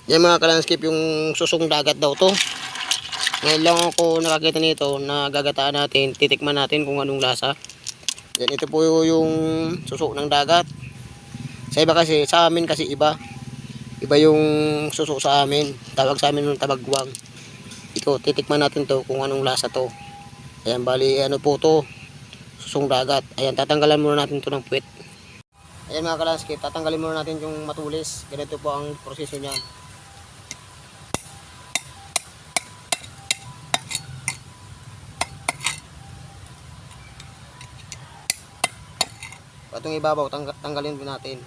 Yan mga kalanskip, yung susong dagat daw to. Ngayon lang ako nakakita nito na gagataan natin, titikman natin kung anong lasa. Yan, ito po yung suso ng dagat. Sa iba kasi, sa amin kasi iba. Iba yung suso sa amin. Tawag sa amin ng tabagwang. Ito, titikman natin to kung anong lasa to. Ayan, bali ano po to, susong dagat. Ayan, tatanggalan muna natin to ng puwet. Ayan mga kalanskip, tatanggalin muna natin yung matulis. Ganito po ang proseso niyan. Itong ibabaw, tanggalin din natin.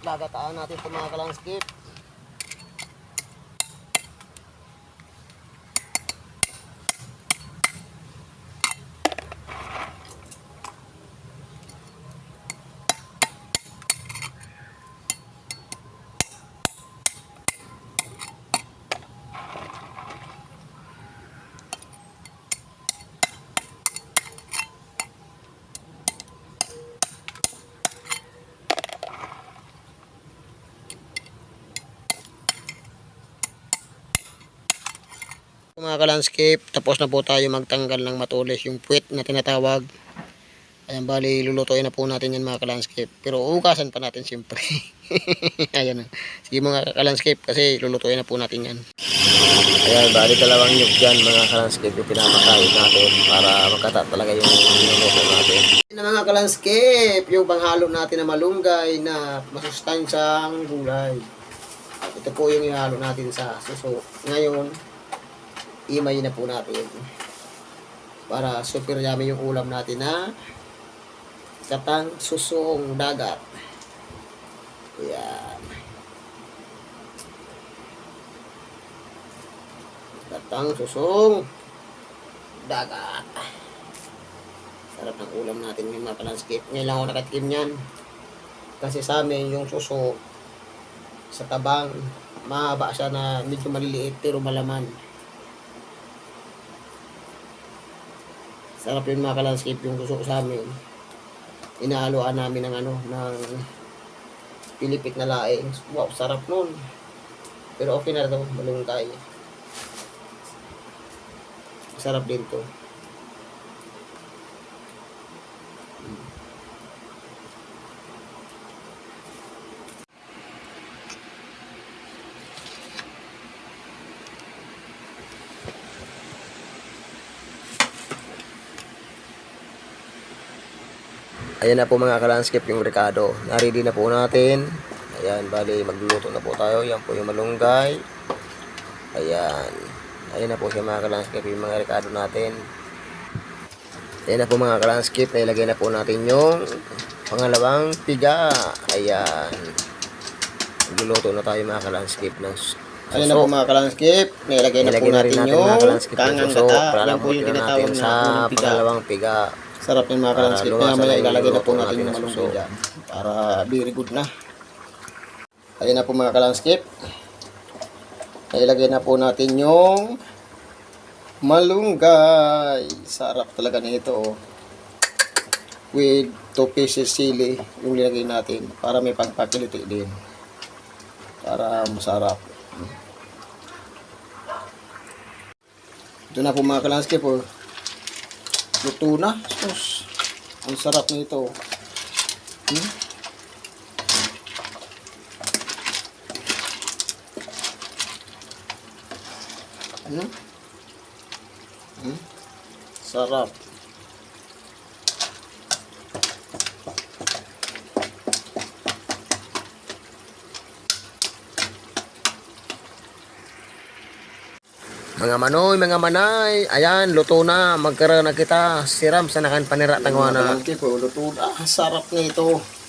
Gagataan natin itong mga kalanskip. Mga kalanskip, tapos na po tayo magtanggal ng matulis, yung puwet na tinatawag. Ayan, bali lulutuin na po natin yan mga kalanskip. Pero uukasan pa natin siyempre. Ayan na. Sige mga kalanskip, kasi lulutuin na po natin yan. Ayan, bali dalawang nyug dyan mga kalanskip yung pinapakain natin para magkata talaga yung luluto natin. Ayan na mga kalanskip, yung panghalo natin na malunggay na masustansyang gulay. Ito po yung ihalo natin sa suso. Ngayon, imay na po natin para super yummy yung ulam natin na katang susong dagat. Ayan, katang susong dagat. Sarap ng ulam natin yung mga kalanskip. Ngayon lang ako nakatikim yan kasi sa amin yung suso sa tabang mahaba siya na medyo maliliit pero malaman. Sarap yun mga kalanskip, yung suso sa amin. Inahaluan namin ng ng pilipit na laing. Wow, sarap nun. Pero okay na ito, malunggay. Sarap din to. Ayan na po mga kalanskip yung rekado. Naready na po natin. Ayan, bali magluluto na po tayo. Yan po yung malunggay. Ayan. Ayan na po siya mga kalanskip yung mga rekado natin. Ayan na po mga kalanskip. Nailagay na po natin yung pangalawang piga. Ayan. Magluluto na tayo mga kalanskip ng suso. Ayan na po mga kalanskip. Nailagay na po natin yung kangang gata. Yan po yung tinatawag na pangalawang piga. Sarap yung mga kalanskip. Kaya maya ilalagay na po natin yung malunggay dyan. Para very good na. Ayan na po mga kalanskip. Nailagay na po natin yung malunggay. Sarap talaga nito. With 2 pieces sili yung nilagay natin. Para may pagpakiliti din. Para masarap. Ito na po mga kalanskip. Luto na. Sus, ang sarap nito. Sarap. Mga manoy, mga manay, ayan, luto na. Magkaroon na kita. Siram sa nakan panira tangwa na. Luto na, sarap nito.